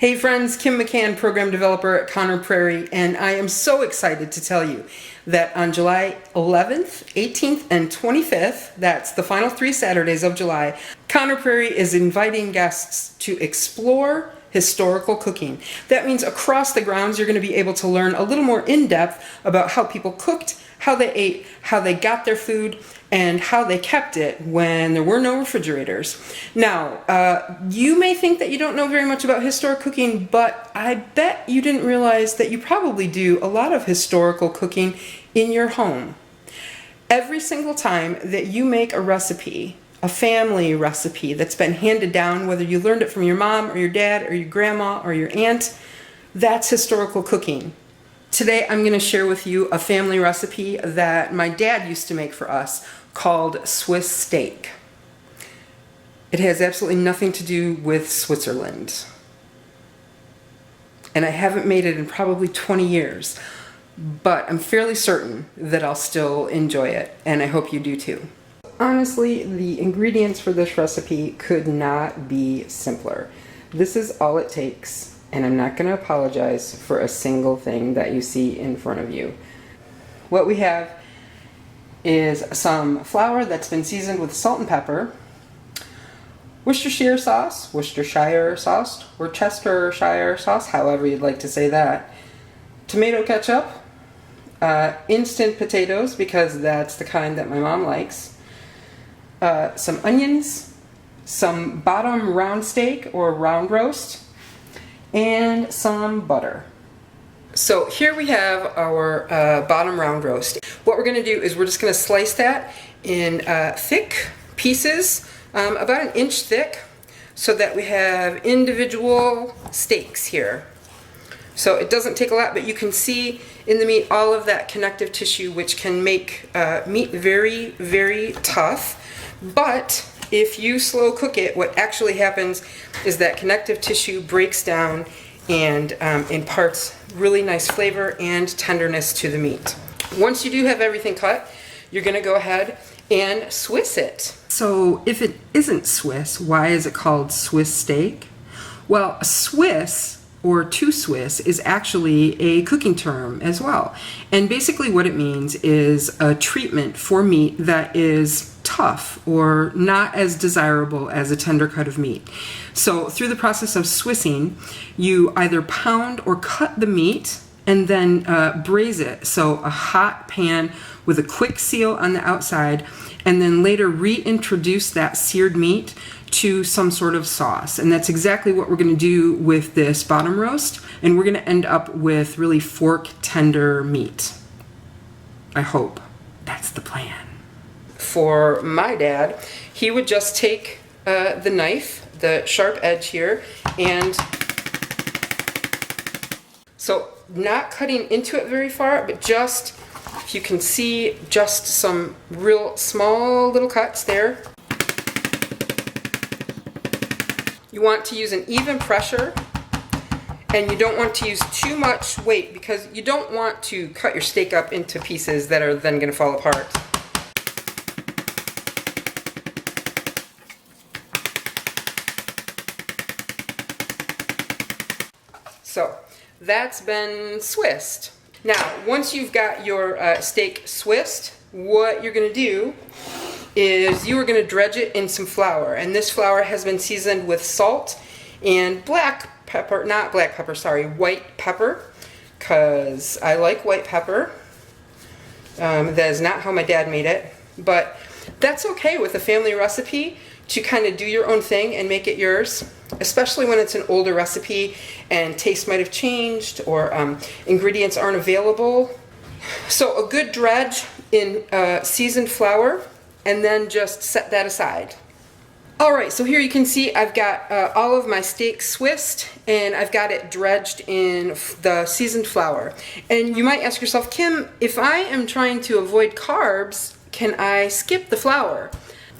Hey friends, Kim McCann, program developer at Conner Prairie, and I am so excited to tell you that on July 11th, 18th, and 25th, that's the final 3 Saturdays of July, Conner Prairie is inviting guests to explore historical cooking. That means across the grounds you're going to be able to learn a little more in depth about how people cooked, how they ate, how they got their food, and how they kept it when there were no refrigerators. Now, you may think that you don't know very much about historic cooking, but I bet you didn't realize that you probably do a lot of historical cooking in your home. Every single time that you make a recipe, a family recipe that's been handed down, whether you learned it from your mom or your dad or your grandma or your aunt, that's historical cooking. Today I'm going to share with you a family recipe that my dad used to make for us called Swiss steak. It has absolutely nothing to do with Switzerland. And I haven't made it in probably 20 years, but I'm fairly certain that I'll still enjoy it, and I hope you do too. Honestly, the ingredients for this recipe could not be simpler. This is all it takes, and I'm not going to apologize for a single thing that you see in front of you. What we have is some flour that's been seasoned with salt and pepper, Worcestershire sauce, Worcestershire sauce, however you'd like to say that, tomato ketchup, instant potatoes, because that's the kind that my mom likes, some onions, some bottom round steak or round roast, and some butter. So here we have our bottom round roast. What we're going to do is we're just going to slice that in thick pieces, about 1 inch thick, so that we have individual steaks here. So it doesn't take a lot, but you can see in the meat all of that connective tissue, which can make meat very, very tough. But if you slow cook it, what actually happens is that connective tissue breaks down and imparts really nice flavor and tenderness to the meat. Once you do have everything cut, you're going to go ahead and Swiss it. So if it isn't Swiss, why is it called Swiss steak? Well, Swiss or to Swiss is actually a cooking term as well. And basically what it means is a treatment for meat that is tough or not as desirable as a tender cut of meat. So through the process of Swissing, you either pound or cut the meat and then braise it. So a hot pan with a quick seal on the outside, and then later reintroduce that seared meat to some sort of sauce. And that's exactly what we're going to do with this bottom roast, and we're going to end up with really fork tender meat. I hope that's the plan. For my dad, he would just take the knife, the sharp edge here, and so not cutting into it very far, but just, if you can see, just some real small little cuts there. You want to use an even pressure, and you don't want to use too much weight because you don't want to cut your steak up into pieces that are then going to fall apart. So that's been Swissed. Now, once you've got your steak Swissed, what you're going to do is you are going to dredge it in some flour. And this flour has been seasoned with salt and white pepper, because I like white pepper. That is not how my dad made it, but that's okay with a family recipe to kind of do your own thing and make it yours, especially when it's an older recipe and taste might have changed or ingredients aren't available. So a good dredge in seasoned flour, and then just set that aside. Alright, so here you can see I've got all of my steak Swissed, and I've got it dredged in the seasoned flour. And you might ask yourself, Kim, if I am trying to avoid carbs, can I skip the flour?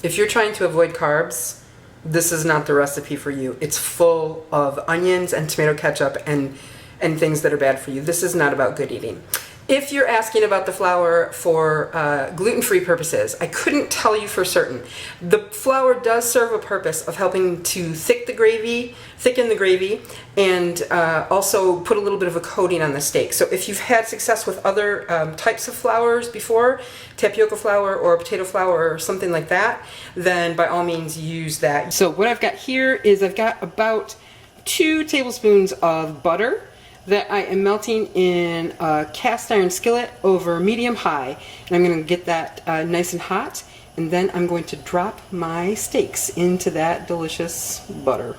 If you're trying to avoid carbs, this is not the recipe for you. It's full of onions and tomato ketchup and things that are bad for you. This is not about good eating. If you're asking about the flour for gluten-free purposes, I couldn't tell you for certain. The flour does serve a purpose of helping to thicken the gravy, and also put a little bit of a coating on the steak. So if you've had success with other types of flours before, tapioca flour or potato flour or something like that, then by all means use that. So what I've got here is I've got about 2 tablespoons of butter that I am melting in a cast iron skillet over medium-high. And I'm going to get that nice and hot, and then I'm going to drop my steaks into that delicious butter.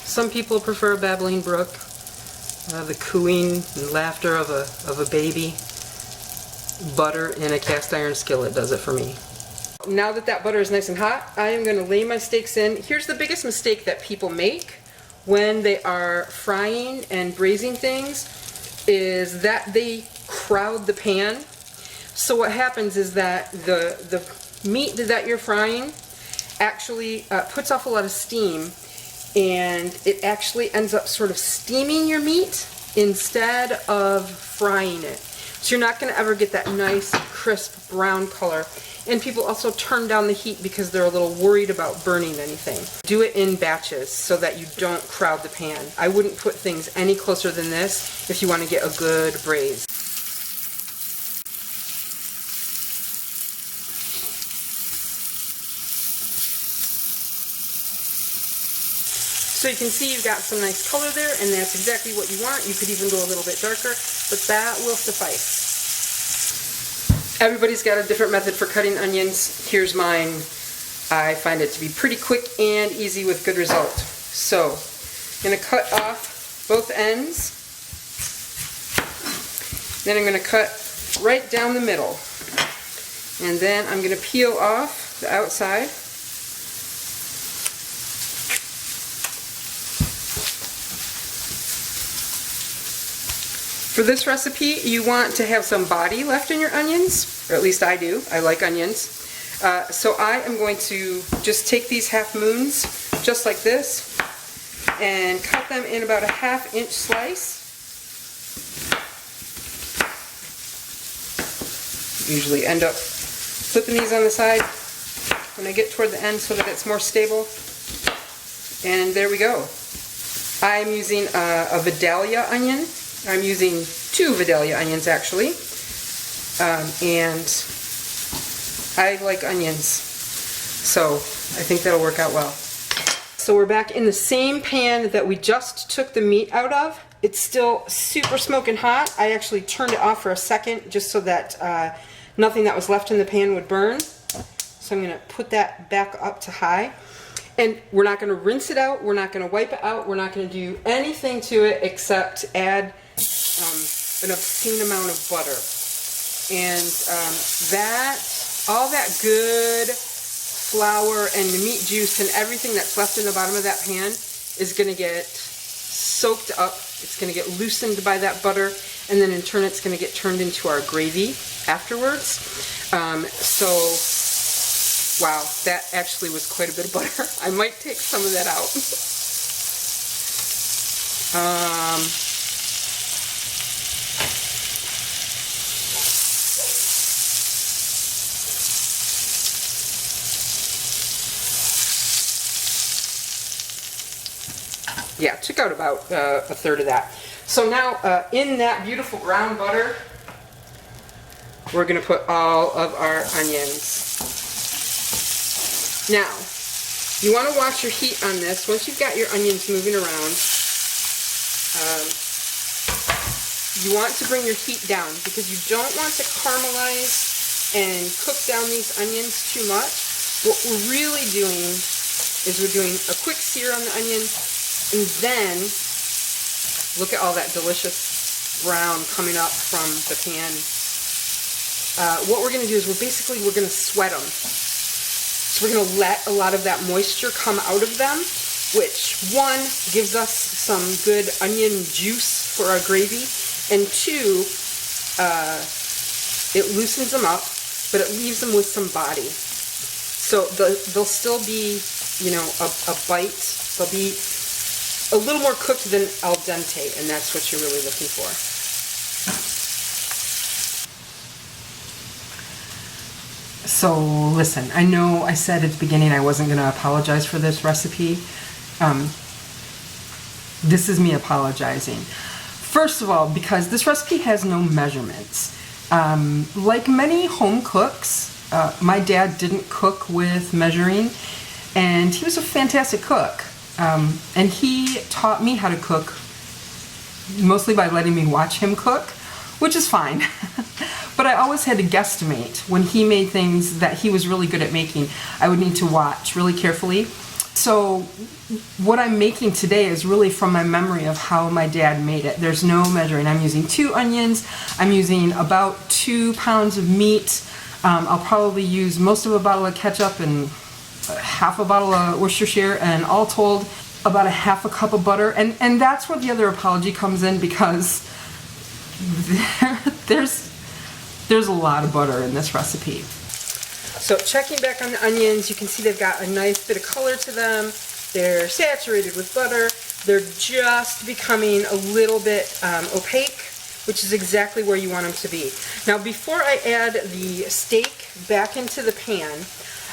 Some people prefer a babbling brook, the cooing and laughter of a baby. Butter in a cast iron skillet does it for me. Now that that butter is nice and hot, I am going to lay my steaks in. Here's the biggest mistake that people make when they are frying and braising things, is that they crowd the pan. So what happens is that the meat that you're frying actually puts off a lot of steam, and it actually ends up sort of steaming your meat instead of frying it. So you're not going to ever get that nice crisp brown color. And people also turn down the heat because they're a little worried about burning anything. Do it in batches so that you don't crowd the pan. I wouldn't put things any closer than this if you want to get a good braise. So you can see you've got some nice color there, and that's exactly what you want. You could even go a little bit darker, but that will suffice. Everybody's got a different method for cutting onions. Here's mine. I find it to be pretty quick and easy with good result. So I'm going to cut off both ends. Then I'm going to cut right down the middle. And then I'm going to peel off the outside. For this recipe, you want to have some body left in your onions, or at least I do. I like onions. So I am going to just take these half moons, just like this, and cut them in about a 1/2 inch slice. Usually end up flipping these on the side when I get toward the end so that it's more stable. And there we go. I'm using a Vidalia onion. I'm using 2 Vidalia onions actually, and I like onions, so I think that'll work out well. So we're back in the same pan that we just took the meat out of. It's still super smoking hot. I actually turned it off for a second just so that nothing that was left in the pan would burn. So I'm going to put that back up to high. And we're not going to rinse it out, we're not going to wipe it out, we're not going to do anything to it except add an obscene amount of butter. And all that good flour and the meat juice and everything that's left in the bottom of that pan is going to get soaked up. It's going to get loosened by that butter, and then in turn it's going to get turned into our gravy afterwards. Wow, that actually was quite a bit of butter. I might take some of that out. Yeah, took out about 1/3 of that. So now in that beautiful brown butter, we're going to put all of our onions. Now, you want to watch your heat on this. Once you've got your onions moving around, you want to bring your heat down because you don't want to caramelize and cook down these onions too much. What we're really doing is we're doing a quick sear on the onion, and then look at all that delicious brown coming up from the pan. What we're going to do is we're going to sweat them. So we're going to let a lot of that moisture come out of them, which, 1, gives us some good onion juice for our gravy, and 2, it loosens them up, but it leaves them with some body. So they'll still be, you know, a bite. They'll be a little more cooked than al dente, and that's what you're really looking for. So listen, I know I said at the beginning I wasn't going to apologize for this recipe. This is me apologizing. First of all, because this recipe has no measurements. Like many home cooks, my dad didn't cook with measuring, and he was a fantastic cook. And he taught me how to cook mostly by letting me watch him cook, which is fine. But I always had to guesstimate. When he made things that he was really good at making, I would need to watch really carefully. So what I'm making today is really from my memory of how my dad made it. There's no measuring. I'm using 2 onions. I'm using about 2 pounds of meat. I'll probably use most of a bottle of ketchup and half a bottle of Worcestershire, and all told about a half a cup of butter. And that's where the other apology comes in, because there's a lot of butter in this recipe. So checking back on the onions, you can see they've got a nice bit of color to them. They're saturated with butter. They're just becoming a little bit opaque, which is exactly where you want them to be. Now, before I add the steak back into the pan,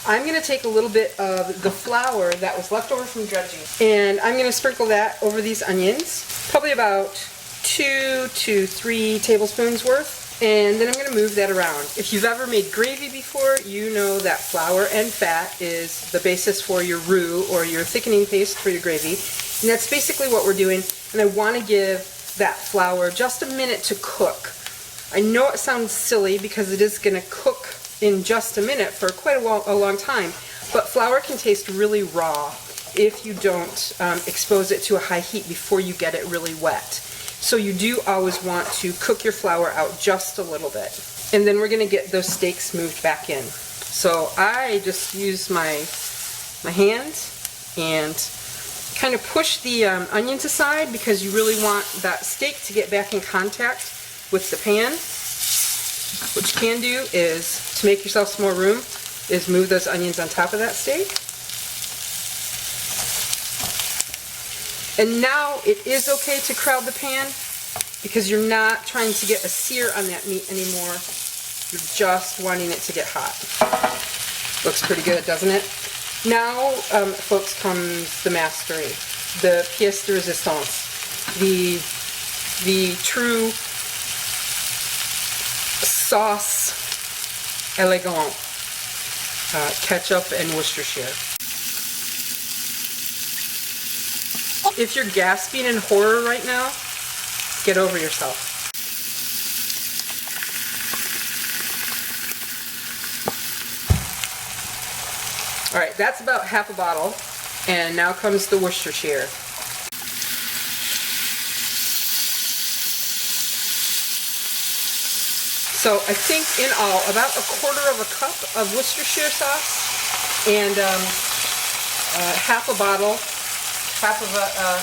I'm going to take a little bit of the flour that was left over from dredging, and I'm going to sprinkle that over these onions, probably about 2 to 3 tablespoons worth. And then I'm going to move that around. If you've ever made gravy before, you know that flour and fat is the basis for your roux or your thickening paste for your gravy. And that's basically what we're doing. And I want to give that flour just a minute to cook. I know it sounds silly because it is going to cook in just a minute for quite a long time, but flour can taste really raw if you don't expose it to a high heat before you get it really wet. So you do always want to cook your flour out just a little bit. And then we're going to get those steaks moved back in. So I just use my hands and kind of push the onions aside, because you really want that steak to get back in contact with the pan. What you can do is, to make yourself some more room, is move those onions on top of that steak. And now it is okay to crowd the pan, because you're not trying to get a sear on that meat anymore. You're just wanting it to get hot. Looks pretty good, doesn't it? Now, folks, comes the mastery, the pièce de résistance, the true sauce elegant, ketchup and Worcestershire. If you're gasping in horror right now, get over yourself. All right, that's about half a bottle, and now comes the Worcestershire. So I think in all, about 1/4 of a cup of Worcestershire sauce, and half a bottle, half of a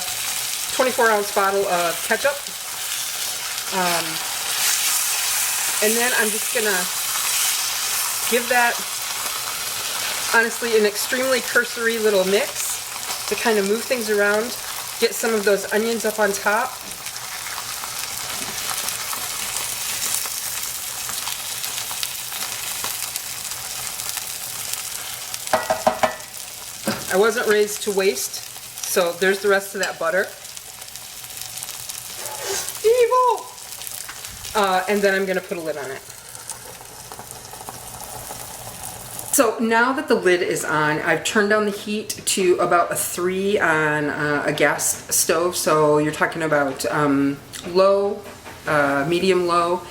24-ounce bottle of ketchup. And then I'm just gonna give that, honestly, an extremely cursory little mix to kind of move things around, get some of those onions up on top. I wasn't raised to waste, so there's the rest of that butter. Evil! And then I'm going to put a lid on it. So now that the lid is on, I've turned down the heat to about a 3 on a gas stove. So you're talking about low, medium low.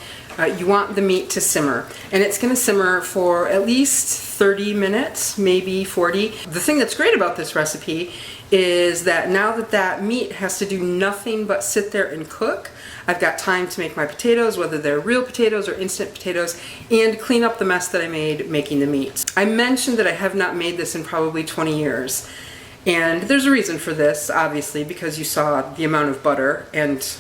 You want the meat to simmer, and it's going to simmer for at least 30 minutes, maybe 40. The thing that's great about this recipe is that now that that meat has to do nothing but sit there and cook, I've got time to make my potatoes, whether they're real potatoes or instant potatoes, and clean up the mess that I made making the meat. I mentioned that I have not made this in probably 20 years, and there's a reason for this, obviously, because you saw the amount of butter and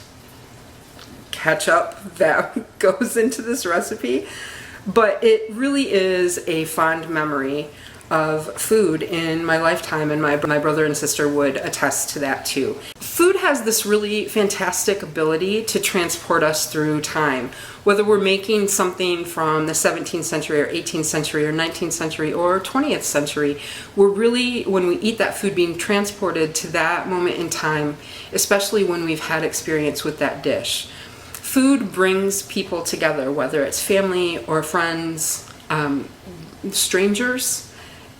ketchup that goes into this recipe. But it really is a fond memory of food in my lifetime, and my brother and sister would attest to that too. Food has this really fantastic ability to transport us through time. Whether we're making something from the 17th century or 18th century or 19th century or 20th century, we're really, when we eat that food, being transported to that moment in time, especially when we've had experience with that dish. Food brings people together, whether it's family or friends, strangers.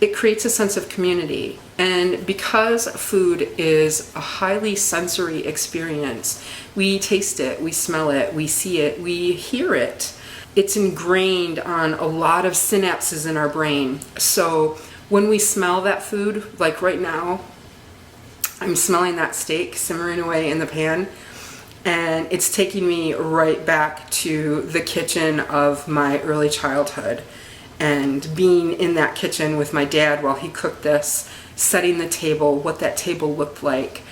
It creates a sense of community. And because food is a highly sensory experience, we taste it, we smell it, we see it, we hear it. It's ingrained on a lot of synapses in our brain. So when we smell that food, like right now, I'm smelling that steak simmering away in the pan, and it's taking me right back to the kitchen of my early childhood. And being in that kitchen with my dad while he cooked this, setting the table, what that table looked like,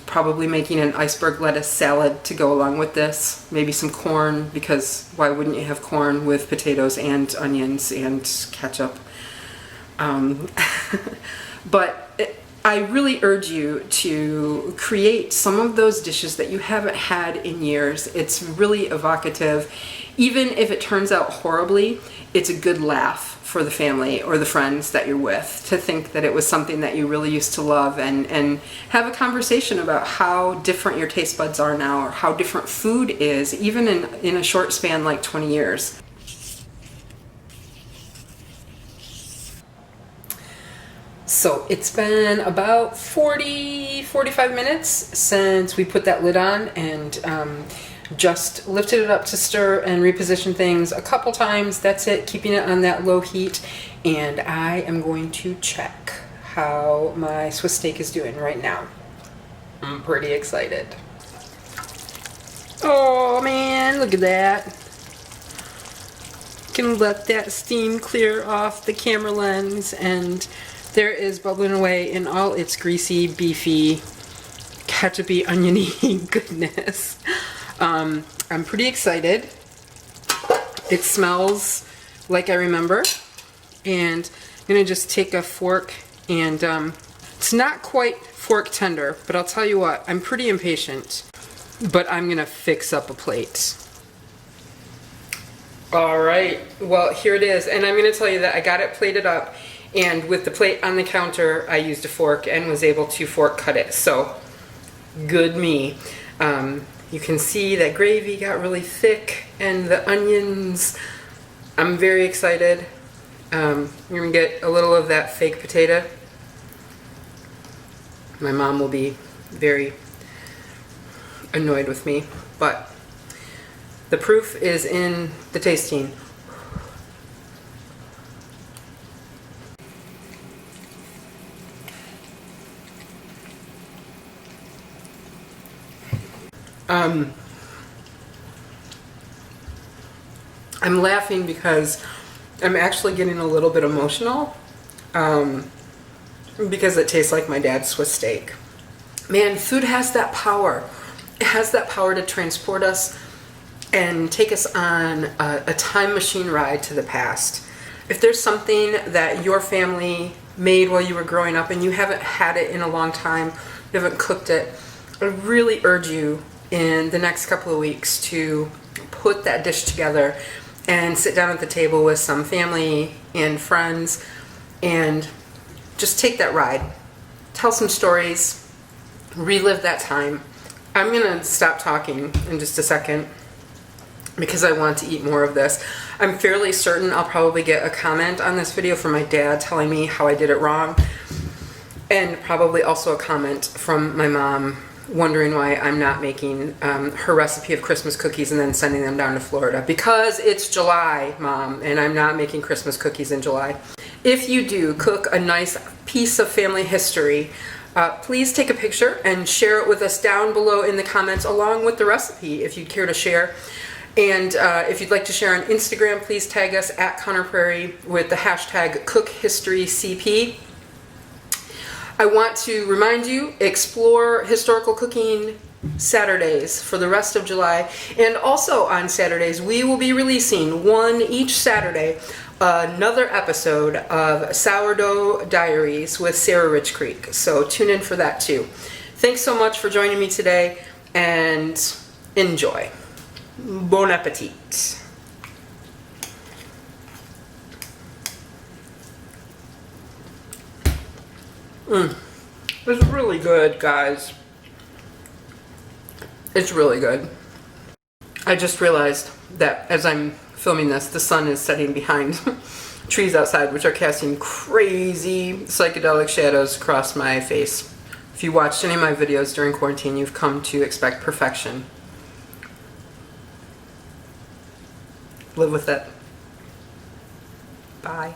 probably making an iceberg lettuce salad to go along with this, maybe some corn, because why wouldn't you have corn with potatoes and onions and ketchup? I really urge you to create some of those dishes that you haven't had in years. It's really evocative. Even if it turns out horribly, it's a good laugh for the family or the friends that you're with to think that it was something that you really used to love, and have a conversation about how different your taste buds are now, or how different food is, even in a short span like 20 years. So it's been about 45 minutes since we put that lid on, and just lifted it up to stir and reposition things a couple times. That's it, keeping it on that low heat. And I am going to check how my Swiss steak is doing right now. I'm pretty excited. Oh man, look at that. Can let that steam clear off the camera lens, and there is bubbling away in all its greasy, beefy, ketchupy, oniony goodness. I'm pretty excited. It smells like I remember, and I'm gonna just take a fork, and it's not quite fork tender, but I'll tell you what, I'm pretty impatient, but I'm gonna fix up a plate. All right, well, here it is, and I'm gonna tell you that I got it plated up, and with the plate on the counter, I used a fork and was able to fork cut it, so good me. You can see that gravy got really thick, and the onions, I'm very excited. You're gonna get a little of that fake potato. My mom will be very annoyed with me, but the proof is in the tasting. I'm laughing because I'm actually getting a little bit emotional, because it tastes like my dad's Swiss steak. Man, food has that power. It has that power to transport us and take us on a time machine ride to the past. If there's something that your family made while you were growing up and you haven't had it in a long time, you haven't cooked it, I really urge you in the next couple of weeks to put that dish together and sit down at the table with some family and friends and just take that ride. Tell some stories, relive that time. I'm gonna stop talking in just a second because I want to eat more of this. I'm fairly certain I'll probably get a comment on this video from my dad telling me how I did it wrong, and probably also a comment from my mom wondering why I'm not making her recipe of Christmas cookies and then sending them down to Florida. Because it's July, Mom, and I'm not making Christmas cookies in July. If you do cook a nice piece of family history, please take a picture and share it with us down below in the comments along with the recipe if you'd care to share. And if you'd like to share on Instagram, please tag us at Conner Prairie with the hashtag CookHistoryCP. I want to remind you, explore historical cooking Saturdays for the rest of July. And also on Saturdays, we will be releasing one each Saturday another episode of Sourdough Diaries with Sarah Rich Creek. So tune in for that too. Thanks so much for joining me today, and enjoy. Bon appetit. It's really good, guys. It's really good. I just realized that as I'm filming this, the sun is setting behind trees outside, which are casting crazy psychedelic shadows across my face. If you watched any of my videos during quarantine, you've come to expect perfection. Live with it. Bye.